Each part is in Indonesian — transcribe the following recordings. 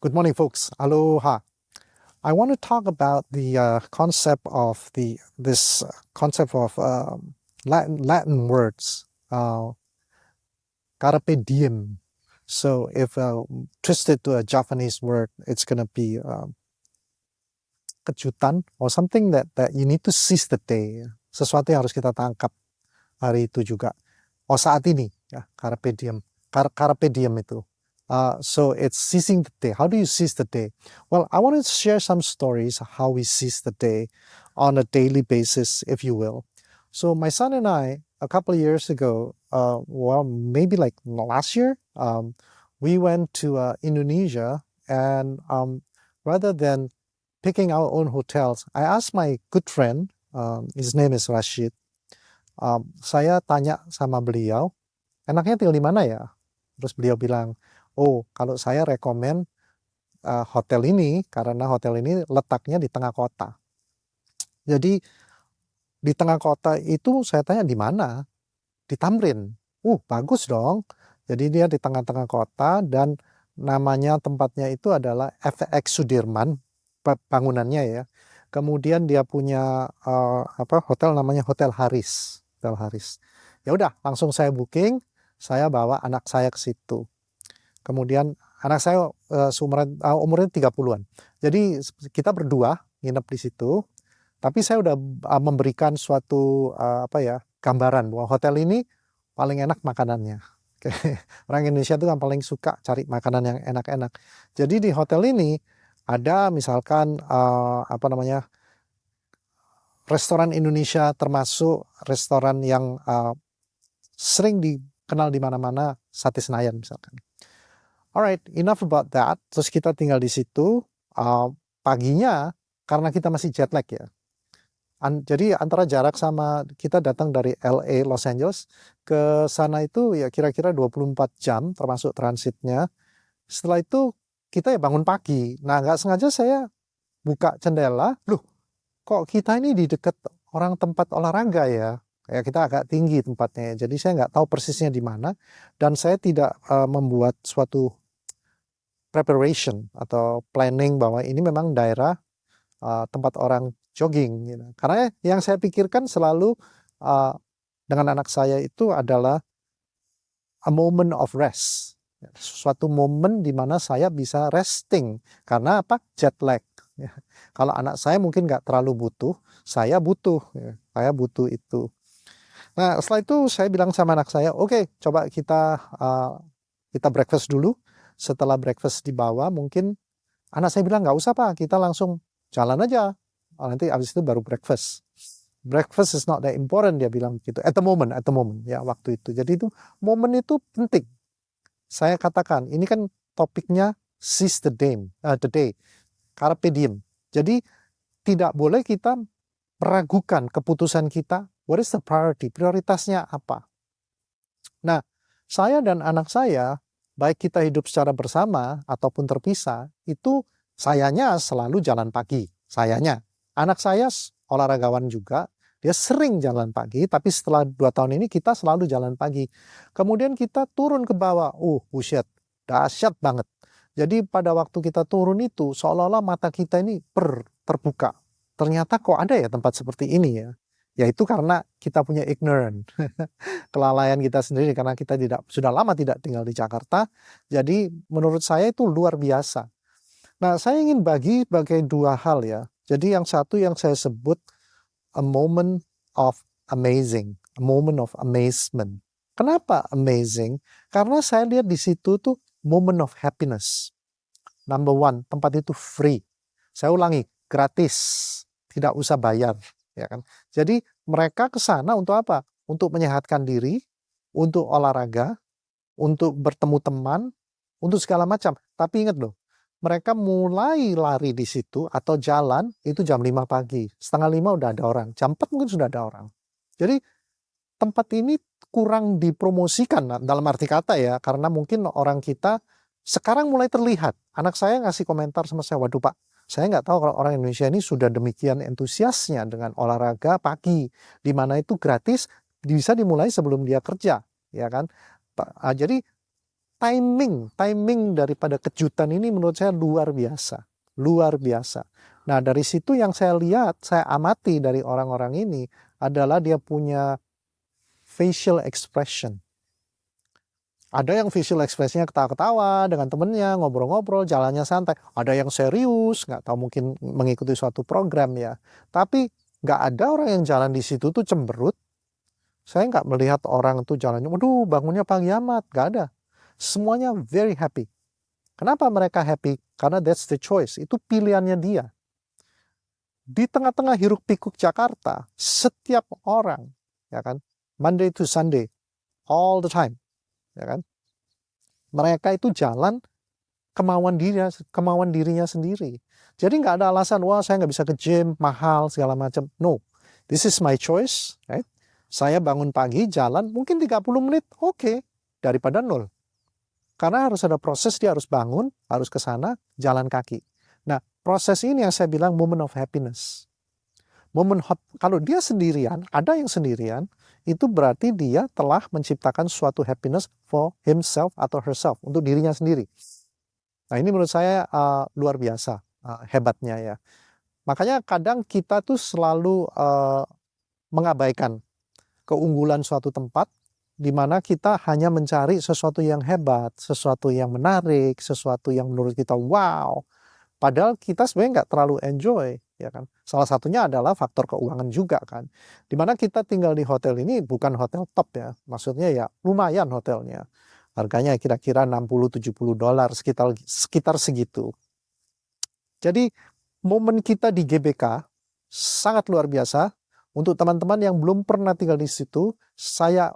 Good morning, folks. Aloha. I want to talk about the concept of this concept of Latin words, carpe diem. So if twisted to a Japanese word, it's gonna be kejutan or something that you need to seize the day. Sesuatu yang harus kita tangkap hari itu juga. Oh, saat ini, ya, carpe diem. Carpe diem itu. So it's seizing the day. How do you seize the day? Well, I want to share some stories how we seize the day on a daily basis, if you will. So my son and I, a couple of years ago, maybe like last year, we went to Indonesia, and rather than picking our own hotels, I asked my good friend, his name is Rashid. Saya tanya sama beliau, enaknya tinggal di mana ya? Terus beliau bilang, oh, kalau saya rekomen hotel ini karena hotel ini letaknya di tengah kota. Jadi di tengah kota itu saya tanya di mana? Di Tamrin. Bagus dong. Jadi dia di tengah-tengah kota dan namanya tempatnya itu adalah FX Sudirman, bangunannya ya. Kemudian dia punya hotel namanya Hotel Haris. Hotel Haris. Ya udah, langsung saya booking, saya bawa anak saya ke situ. Kemudian anak saya umurnya 30-an. Jadi kita berdua nginep di situ. Tapi saya udah memberikan suatu gambaran bahwa hotel ini paling enak makanannya. Orang Indonesia itu kan paling suka cari makanan yang enak-enak. Jadi di hotel ini ada misalkan restoran Indonesia, termasuk restoran yang sering dikenal di mana-mana, Sate Senayan misalkan. Alright, enough about that. Terus kita tinggal di situ. Paginya, karena kita masih jet lag ya. Jadi antara jarak sama kita datang dari LA, Los Angeles, ke sana itu ya kira-kira 24 jam, termasuk transitnya. Setelah itu kita ya bangun pagi. Nah, nggak sengaja saya buka jendela. Loh, kok kita ini di dekat orang tempat olahraga ya? Ya kita agak tinggi tempatnya. Jadi saya nggak tahu persisnya di mana. Dan saya tidak membuat suatu preparation atau planning bahwa ini memang daerah tempat orang jogging. Gitu. Karena yang saya pikirkan selalu dengan anak saya itu adalah a moment of rest. Suatu momen di mana saya bisa resting. Karena apa? Jet lag. Ya. Kalau anak saya mungkin nggak terlalu butuh, saya butuh. Ya. Saya butuh itu. Nah, setelah itu saya bilang sama anak saya, oke, coba kita breakfast dulu. Setelah breakfast di bawah, mungkin anak saya bilang, nggak usah Pak, kita langsung jalan aja. Nanti abis itu baru breakfast. Breakfast is not that important, dia bilang gitu. At the moment, ya waktu itu. Jadi itu, momen itu penting. Saya katakan, ini kan topiknya seize the day, carpe diem. Jadi tidak boleh kita meragukan keputusan kita. What is the priority? Prioritasnya apa? Nah, saya dan anak saya, baik kita hidup secara bersama ataupun terpisah, itu sayanya selalu jalan pagi. Sayanya. Anak saya olahragawan juga, dia sering jalan pagi, tapi setelah 2 tahun ini kita selalu jalan pagi. Kemudian kita turun ke bawah, buset, dahsyat banget. Jadi pada waktu kita turun itu, seolah-olah mata kita ini terbuka. Ternyata kok ada ya tempat seperti ini ya. Yaitu karena kita punya ignorant. Kelalaian kita sendiri karena kita sudah lama tidak tinggal di Jakarta. Jadi menurut saya itu luar biasa. Nah, saya ingin bagi sebagai 2 hal ya. Jadi yang satu yang saya sebut a moment of amazing, a moment of amazement. Kenapa amazing? Karena saya lihat di situ tuh moment of happiness. Number 1, tempat itu free. Saya ulangi, gratis, tidak usah bayar, ya kan? Jadi mereka ke sana untuk apa? Untuk menyehatkan diri, untuk olahraga, untuk bertemu teman, untuk segala macam. Tapi ingat loh, mereka mulai lari di situ atau jalan itu jam 5 pagi. Setengah 5 udah ada orang. Jam 4 mungkin sudah ada orang. Jadi tempat ini kurang dipromosikan dalam arti kata ya. Karena mungkin orang kita sekarang mulai terlihat. Anak saya ngasih komentar sama saya, waduh Pak, saya nggak tahu kalau orang Indonesia ini sudah demikian entusiasnya dengan olahraga pagi, di mana itu gratis, bisa dimulai sebelum dia kerja, ya kan? Jadi timing daripada kejutan ini menurut saya luar biasa. Luar biasa. Nah, dari situ yang saya lihat, saya amati dari orang-orang ini adalah dia punya facial expression. Ada yang facial expressionnya ketawa-ketawa dengan temennya, ngobrol-ngobrol, jalannya santai. Ada yang serius, nggak tahu mungkin mengikuti suatu program ya. Tapi nggak ada orang yang jalan di situ tuh cemberut. Saya nggak melihat orang tuh jalannya, waduh bangunnya pagi amat, nggak ada. Semuanya very happy. Kenapa mereka happy? Karena that's the choice, itu pilihannya dia. Di tengah-tengah hiruk pikuk Jakarta, setiap orang, ya kan, Monday to Sunday, all the time, ya kan, mereka itu jalan kemauan dirinya sendiri. Jadi nggak ada alasan, wah saya nggak bisa ke gym, mahal, segala macam. No, this is my choice, right? Saya bangun pagi, jalan, mungkin 30 menit, oke, daripada nol. Karena harus ada proses, dia harus bangun, harus ke sana, jalan kaki. Nah, proses ini yang saya bilang moment of happiness. Kalau dia sendirian, ada yang sendirian, itu berarti dia telah menciptakan suatu happiness for himself atau herself, untuk dirinya sendiri. Nah, ini menurut saya luar biasa hebatnya ya. Makanya kadang kita tuh selalu mengabaikan keunggulan suatu tempat, di mana kita hanya mencari sesuatu yang hebat, sesuatu yang menarik, sesuatu yang menurut kita wow. Padahal kita sebenarnya nggak terlalu enjoy, ya kan. Salah satunya adalah faktor keuangan juga kan. Dimana kita tinggal di hotel ini bukan hotel top ya, maksudnya ya lumayan hotelnya. Harganya kira-kira $60-70, sekitar segitu. Jadi momen kita di GBK sangat luar biasa. Untuk teman-teman yang belum pernah tinggal di situ, saya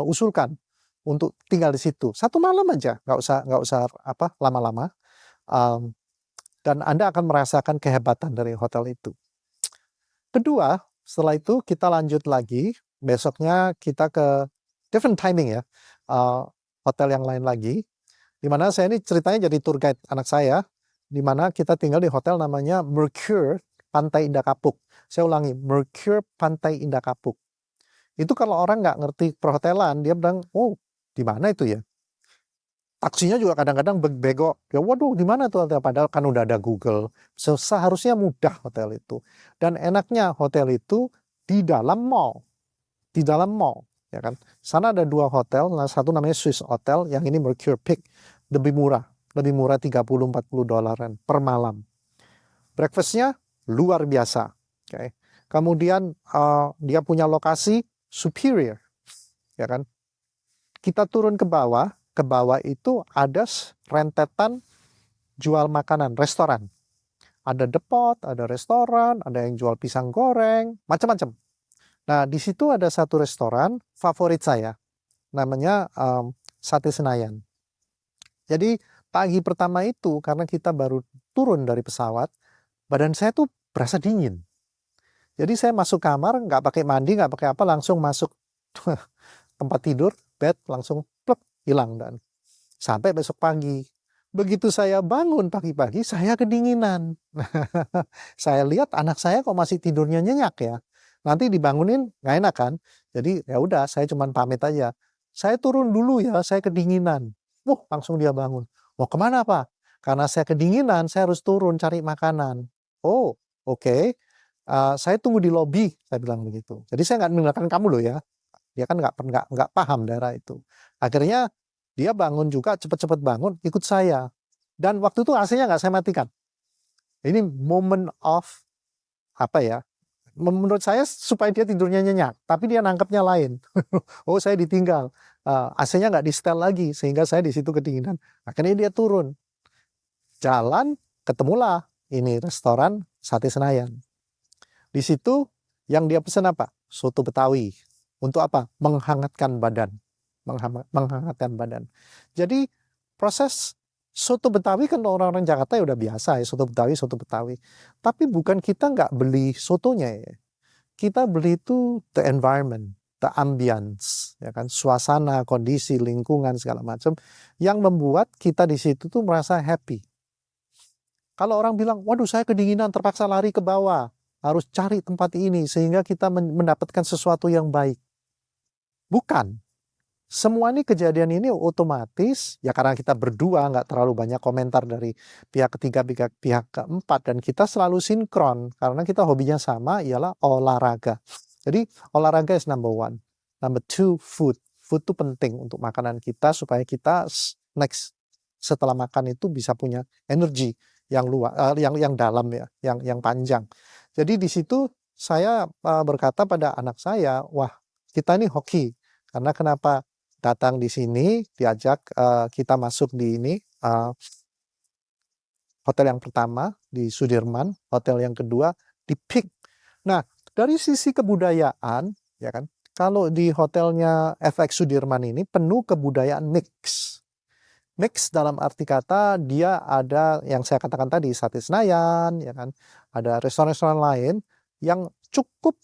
usulkan untuk tinggal di situ. 1 malam aja, nggak usah lama-lama. Dan Anda akan merasakan kehebatan dari hotel itu. Kedua, setelah itu kita lanjut lagi. Besoknya kita ke different timing ya. Hotel yang lain lagi. Dimana saya ini ceritanya jadi tour guide anak saya. Dimana kita tinggal di hotel namanya Mercure Pantai Indah Kapuk. Saya ulangi, Mercure Pantai Indah Kapuk. Itu kalau orang nggak ngerti perhotelan, dia bilang, oh di mana itu ya? Taksinya juga kadang-kadang bego. Ya waduh, di mana tuh hotel? Padahal kan udah ada Google. Seharusnya mudah hotel itu. Dan enaknya hotel itu di dalam mall. Di dalam mall, ya kan? Sana ada 2 hotel, satu namanya Swiss Hotel, yang ini Mercure Peak, lebih murah 30-40 dolaran per malam. Breakfastnya luar biasa. Okay. Kemudian dia punya lokasi superior, ya kan? Kita turun ke bawah itu ada rentetan jual makanan, restoran. Ada depot, ada restoran, ada yang jual pisang goreng, macam-macam. Nah, di situ ada satu restoran favorit saya, namanya Sate Senayan. Jadi pagi pertama itu, karena kita baru turun dari pesawat, badan saya tuh berasa dingin. Jadi saya masuk kamar, nggak pakai mandi, nggak pakai apa, langsung masuk tempat tidur, bed, langsung plek, hilang. Dan sampai besok pagi. Begitu saya bangun pagi-pagi, saya kedinginan. Saya lihat anak saya kok masih tidurnya nyenyak ya. Nanti dibangunin nggak enak kan. Jadi ya udah, saya cuman pamit aja. Saya turun dulu ya, saya kedinginan. Langsung dia bangun. Mau kemana Pak? Karena saya kedinginan, saya harus turun cari makanan. Oh, oke. Saya tunggu di lobi, saya bilang begitu. Jadi saya nggak meninggalkan kamu loh ya. Dia kan nggak paham daerah itu. Akhirnya dia bangun juga, cepat-cepat bangun, ikut saya. Dan waktu itu AC-nya nggak saya matikan. Ini moment of apa ya? Menurut saya supaya dia tidurnya nyenyak, tapi dia nangkepnya lain. Oh, saya ditinggal. AC-nya nggak di-setel lagi, sehingga saya di situ kedinginan. Akhirnya dia turun. Jalan, ketemulah ini restoran Sate Senayan. Di situ yang dia pesan apa? Soto Betawi. Untuk apa? Menghangatkan badan. Menghangatkan badan. Jadi proses soto Betawi kan orang-orang Jakarta ya udah biasa ya, soto Betawi. Tapi bukan, kita nggak beli sotonya ya. Kita beli itu the environment, the ambience, ya kan, suasana, kondisi, lingkungan segala macam yang membuat kita di situ tuh merasa happy. Kalau orang bilang, waduh saya kedinginan, terpaksa lari ke bawah, harus cari tempat ini sehingga kita mendapatkan sesuatu yang baik. Bukan. semua ini kejadian ini otomatis, ya karena kita berdua nggak terlalu banyak komentar dari pihak ketiga, pihak keempat, dan kita selalu sinkron, karena kita hobinya sama, ialah olahraga. Jadi olahraga is number one. Number two, food. Food itu penting untuk makanan kita, supaya kita next setelah makan itu bisa punya energi yang luas, yang dalam ya, yang panjang. Jadi di situ saya berkata pada anak saya, wah kita ini hoki, karena kenapa datang di sini, diajak kita masuk di ini hotel yang pertama di Sudirman, hotel yang kedua di Peak. Nah, dari sisi kebudayaan, ya kan, kalau di hotelnya FX Sudirman ini penuh kebudayaan mix. Mix dalam arti kata dia ada yang saya katakan tadi, Sate Senayan, ya kan, ada restoran-restoran lain yang cukup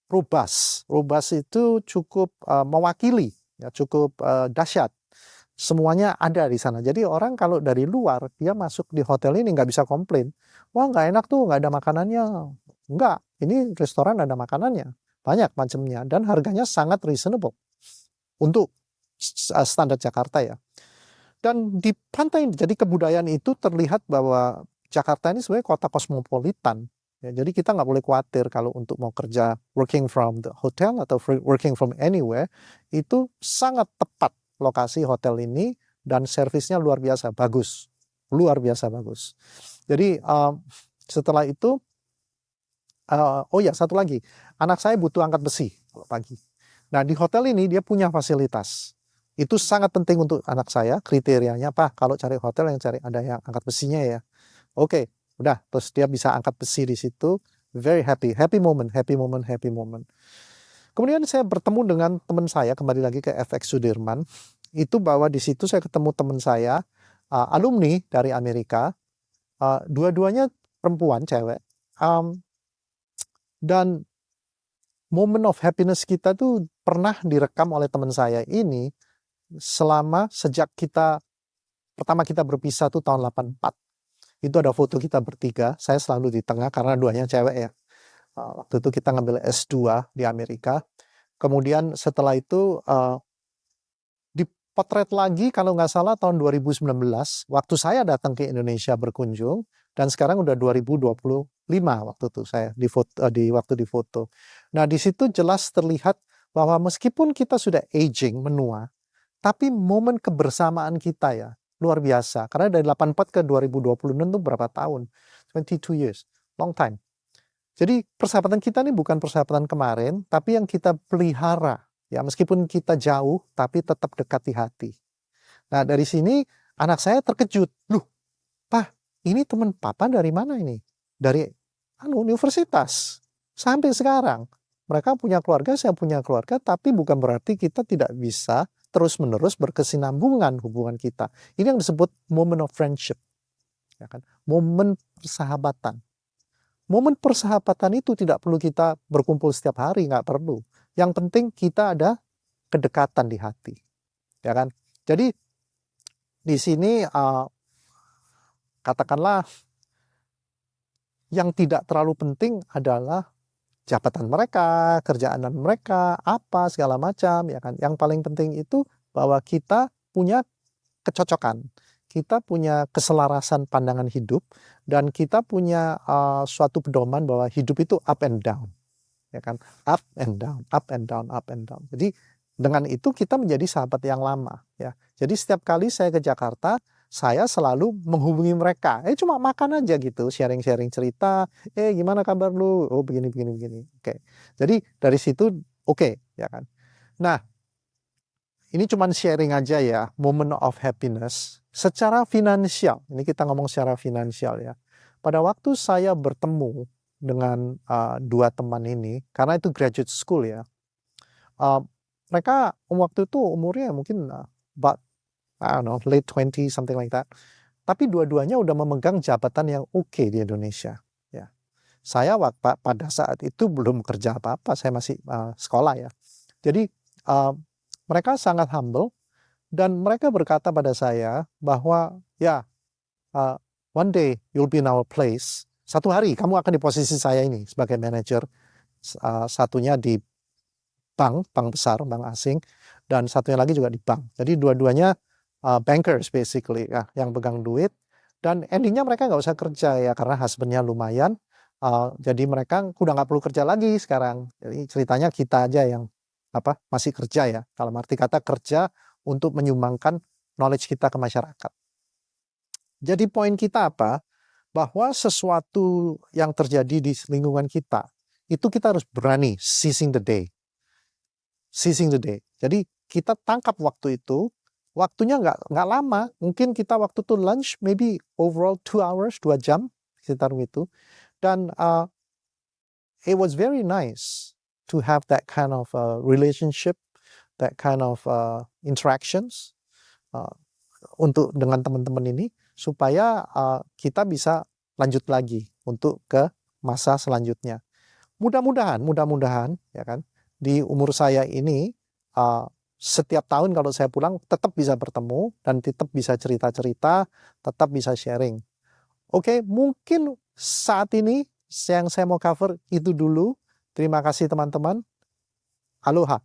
robust. Robust itu cukup mewakili, ya, cukup dahsyat. Semuanya ada di sana. Jadi orang kalau dari luar dia masuk di hotel ini nggak bisa komplain. Wah nggak enak tuh, nggak ada makanannya. Enggak, ini restoran ada makanannya. Banyak macamnya dan harganya sangat reasonable untuk standar Jakarta ya. Dan di pantai, jadi kebudayaan itu terlihat bahwa Jakarta ini sebenarnya kota kosmopolitan. Ya, jadi kita nggak boleh khawatir kalau untuk mau kerja working from the hotel atau working from anywhere, itu sangat tepat lokasi hotel ini dan servisnya luar biasa bagus. Luar biasa bagus. Jadi setelah itu, oh ya satu lagi, anak saya butuh angkat besi kalau pagi. Nah di hotel ini dia punya fasilitas. Itu sangat penting untuk anak saya, kriterianya Pak, kalau cari hotel yang cari ada yang angkat besinya ya. Oke, udah, terus dia bisa angkat besi di situ, very happy, happy moment, happy moment, happy moment. Kemudian saya bertemu dengan teman saya, kembali lagi ke FX Sudirman, itu bahwa di situ saya ketemu teman saya, alumni dari Amerika, dua-duanya perempuan, cewek, dan moment of happiness kita tuh pernah direkam oleh teman saya ini selama sejak pertama kita berpisah tuh tahun 84. Itu ada foto kita bertiga, saya selalu di tengah karena duanya cewek ya. Waktu itu kita ngambil S2 di Amerika. Kemudian setelah itu dipotret lagi kalau nggak salah tahun 2019, waktu saya datang ke Indonesia berkunjung, dan sekarang udah 2025 waktu itu saya waktu di foto. Nah di situ jelas terlihat bahwa meskipun kita sudah aging, menua, tapi momen kebersamaan kita ya luar biasa. Karena dari 84 ke 2026 itu berapa tahun? 22 years, long time. Jadi persahabatan kita ini bukan persahabatan kemarin, tapi yang kita pelihara. Ya meskipun kita jauh, tapi tetap dekat di hati. Nah dari sini anak saya terkejut. Loh, Pak, ini teman Papa dari mana ini? Dari universitas. Sampai sekarang. Mereka punya keluarga, saya punya keluarga, tapi bukan berarti kita tidak bisa terus-menerus berkesinambungan hubungan kita. Ini yang disebut moment of friendship. Ya kan? Momen persahabatan. Momen persahabatan itu tidak perlu kita berkumpul setiap hari, nggak perlu. Yang penting kita ada kedekatan di hati. Ya kan? Jadi di sini katakanlah yang tidak terlalu penting adalah jabatan mereka, kerjaan mereka, apa segala macam, ya kan. Yang paling penting itu bahwa kita punya kecocokan, kita punya keselarasan pandangan hidup, dan kita punya suatu pedoman bahwa hidup itu up and down, ya kan, up and down, up and down, up and down. Jadi dengan itu kita menjadi sahabat yang lama, ya. Jadi setiap kali saya ke Jakarta, saya selalu menghubungi mereka. Cuma makan aja gitu, sharing-sharing cerita. Gimana kabar lu? Oh begini. Oke. Jadi dari situ oke, ya kan. Nah, ini cuma sharing aja ya, moment of happiness. Secara finansial, ini kita ngomong secara finansial ya. Pada waktu saya bertemu dengan dua teman ini, karena itu graduate school ya. Mereka waktu itu umurnya mungkin about I don't know, late 20, something like that. Tapi dua-duanya udah memegang jabatan yang oke di Indonesia. Ya. Saya pada saat itu belum kerja apa-apa, saya masih sekolah ya. Jadi mereka sangat humble, dan mereka berkata pada saya bahwa ya, one day you'll be in our place. Satu hari kamu akan di posisi saya ini sebagai manajer, satunya di bank besar, bank asing, dan satunya lagi juga di bank. Jadi dua-duanya bankers basically ya, yang pegang duit, dan endingnya mereka nggak usah kerja ya karena husbandnya lumayan. Jadi mereka udah nggak perlu kerja lagi sekarang. Jadi ceritanya kita aja yang masih kerja ya. Kalau arti kata kerja untuk menyumbangkan knowledge kita ke masyarakat. Jadi poin kita apa? Bahwa sesuatu yang terjadi di lingkungan kita, itu kita harus berani seizing the day. Seizing the day. Jadi kita tangkap waktu itu, waktunya nggak lama. Mungkin kita waktu itu lunch, maybe overall 2 hours, 2 jam, sekitar itu. Dan it was very nice to have that kind of relationship, that kind of interactions untuk dengan teman-teman ini, supaya kita bisa lanjut lagi untuk ke masa selanjutnya. Mudah-mudahan ya kan, di umur saya ini setiap tahun kalau saya pulang tetap bisa bertemu dan tetap bisa cerita-cerita, tetap bisa sharing. Oke, mungkin saat ini yang saya mau cover itu dulu. Terima kasih teman-teman. Aloha.